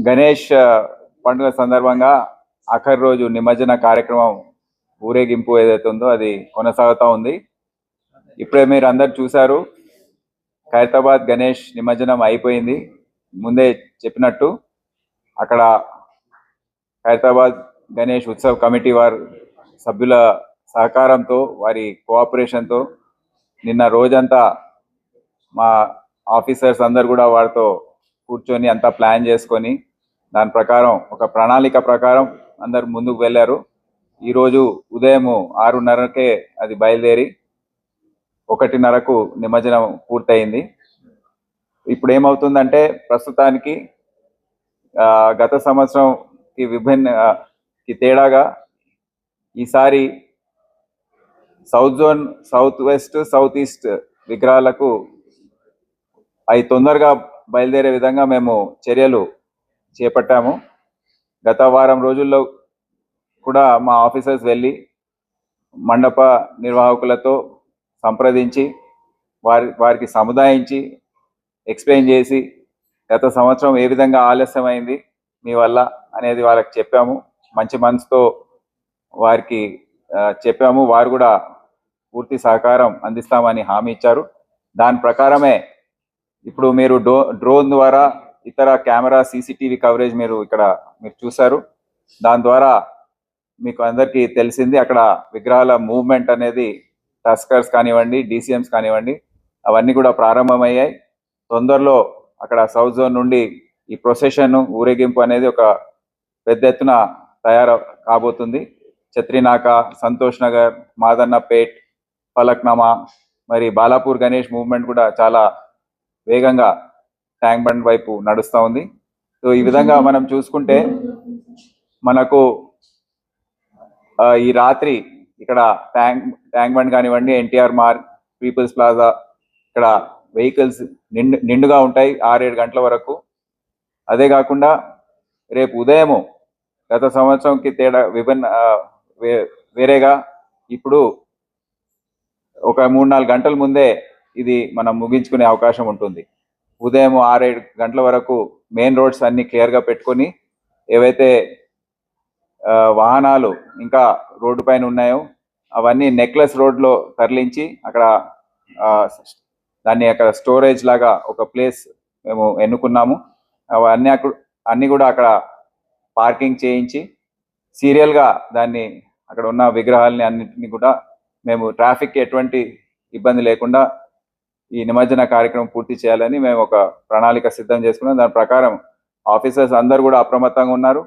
గణేష్ పండుగ సందర్భంగా ఆఖరి రోజు నిమజ్జన కార్యక్రమం ఊరేగింపు ఏదైతే ఉందో అది కొనసాగుతూ ఉంది. ఇప్పుడే మీరు అందరు చూశారు, ఖైరతాబాద్ గణేష్ నిమజ్జనం అయిపోయింది. ముందే చెప్పినట్టు అక్కడ ఖైరతాబాద్ గణేష్ ఉత్సవ్ కమిటీ వారి సభ్యుల సహకారంతో, వారి కోఆపరేషన్తో నిన్న రోజంతా మా ఆఫీసర్స్ అందరు కూడా వారితో కూర్చొని అంతా ప్లాన్ చేసుకొని దాని ప్రకారం ఒక ప్రణాళిక ప్రకారం అందరు ముందుకు వెళ్ళారు. ఈరోజు ఉదయం 6:30కే అది బయలుదేరి 1:30కు నిమజ్జనం పూర్తయింది. ఇప్పుడు ఏమవుతుందంటే ప్రస్తుతానికి గత సంవత్సరంకి విభిన్నకి తేడాగా ఈసారి south zone, south west, south east విగ్రహాలకు అవి తొందరగా బయలుదేరే విధంగా మేము చర్యలు చేపట్టాము. గత వారం రోజుల్లో కూడా మా ఆఫీసర్స్ వెళ్ళి మండప నిర్వాహకులతో సంప్రదించి వారికి సముదాయించి ఎక్స్ప్లెయిన్ చేసి గత సంవత్సరం ఏ విధంగా ఆలస్యమైంది మీ వల్ల అనేది వాళ్ళకి చెప్పాము. మంచి మనసుతో వారికి చెప్పాము. వారు కూడా పూర్తి సహకారం అందిస్తామని హామీ ఇచ్చారు. దాని ప్రకారమే ఇప్పుడు మీరు డ్రోన్ ద్వారా ఇతర కెమెరా సీసీటీవీ కవరేజ్ మీరు చూశారు. దాని ద్వారా మీకు అందరికీ తెలిసింది అక్కడ విగ్రహాల మూవ్మెంట్ అనేది టస్కర్స్ కానివ్వండి, DCMs కానివ్వండి, అవన్నీ కూడా ప్రారంభమయ్యాయి. తొందరలో అక్కడ సౌత్ జోన్ నుండి ఈ ప్రొసెషన్ ఊరేగింపు అనేది ఒక పెద్ద ఎత్తున తయారు కాబోతుంది. ఛత్రినాక, సంతోష్ నగర్, మాదన్నపేట్, ఫలక్నామా, మరి బాలాపూర్ గణేష్ మూవ్మెంట్ కూడా చాలా వేగంగా ట్యాంక్ బండ్ వైపు నడుస్తూ ఉంది. సో ఈ విధంగా మనం చూసుకుంటే మనకు ఈ రాత్రి ఇక్కడ ట్యాంక్ బండ్ కానివ్వండి, NTR మార్గ్, పీపుల్స్ ప్లాజా ఇక్కడ వెహికల్స్ నిండుగా ఉంటాయి 6-7 గంటల వరకు. అదే కాకుండా రేపు ఉదయము గత సంవత్సరంకి తేడా వేరేగా ఇప్పుడు ఒక 3-4 గంటల ముందే ఇది మనం ముగించుకునే అవకాశం ఉంటుంది. ఉదయం 6-7 గంటల వరకు మెయిన్ రోడ్స్ అన్ని క్లియర్గా పెట్టుకొని ఏవైతే వాహనాలు ఇంకా రోడ్డు పైన ఉన్నాయో అవన్నీ నెక్లెస్ రోడ్లో తరలించి అక్కడ దాన్ని అక్కడ స్టోరేజ్ లాగా ఒక ప్లేస్ మేము ఎన్నుకున్నాము. అవన్నీ అన్నీ కూడా అక్కడ పార్కింగ్ చేయించి సీరియల్గా దాన్ని అక్కడ ఉన్న విగ్రహాలని అన్నింటినీ కూడా మేము ట్రాఫిక్కి ఎటువంటి ఇబ్బంది లేకుండా ఈ నిమజ్జన కార్యక్రమం పూర్తి చేయాలని మేము ఒక ప్రణాళిక సిద్ధం చేసుకున్నాం. దాని ప్రకారం ఆఫీసర్స్ అందరు కూడా అప్రమత్తంగా ఉన్నారు.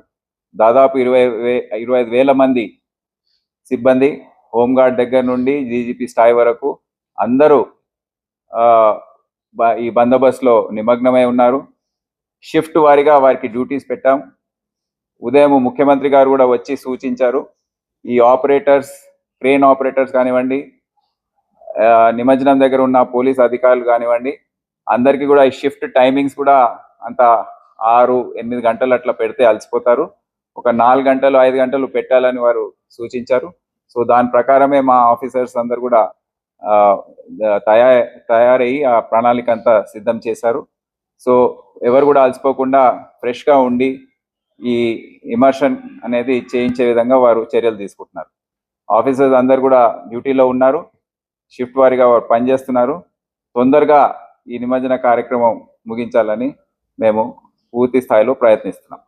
దాదాపు 25,000 మంది సిబ్బంది, హోంగార్డ్ దగ్గర నుండి DGP స్థాయి వరకు అందరూ ఈ బందోబస్తులో నిమగ్నమై ఉన్నారు. షిఫ్ట్ వారీగా వారికి డ్యూటీస్ పెట్టాం. ఉదయం ముఖ్యమంత్రి గారు కూడా వచ్చి సూచించారు, ఈ ఆపరేటర్స్, క్రేన్ ఆపరేటర్స్ కానివ్వండి, నిమజ్జనం దగ్గర ఉన్న పోలీస్ అధికారులు కానివ్వండి, అందరికీ కూడా ఈ షిఫ్ట్ టైమింగ్స్ కూడా అంత 6-8 గంటలు అట్లా పెడితే అలసిపోతారు. ఒక 4 గంటలు 5 గంటలు పెట్టాలని వారు సూచించారు. సో దాని ప్రకారమే మా ఆఫీసర్స్ అందరు కూడా తయారయ్యి ఆ ప్రణాళిక అంతా సిద్ధం చేశారు. సో ఎవరు కూడా అలసిపోకుండా ఫ్రెష్గా ఉండి ఈ ఇమర్షన్ అనేది చేయించే విధంగా వారు చర్యలు తీసుకుంటున్నారు. ఆఫీసర్స్ అందరు కూడా డ్యూటీలో ఉన్నారు, షిఫ్ట్ వారీగా వారు పనిచేస్తున్నారు. తొందరగా ఈ నిమజ్జన కార్యక్రమం ముగించాలని మేము పూర్తి స్థాయిలో ప్రయత్నిస్తున్నాం.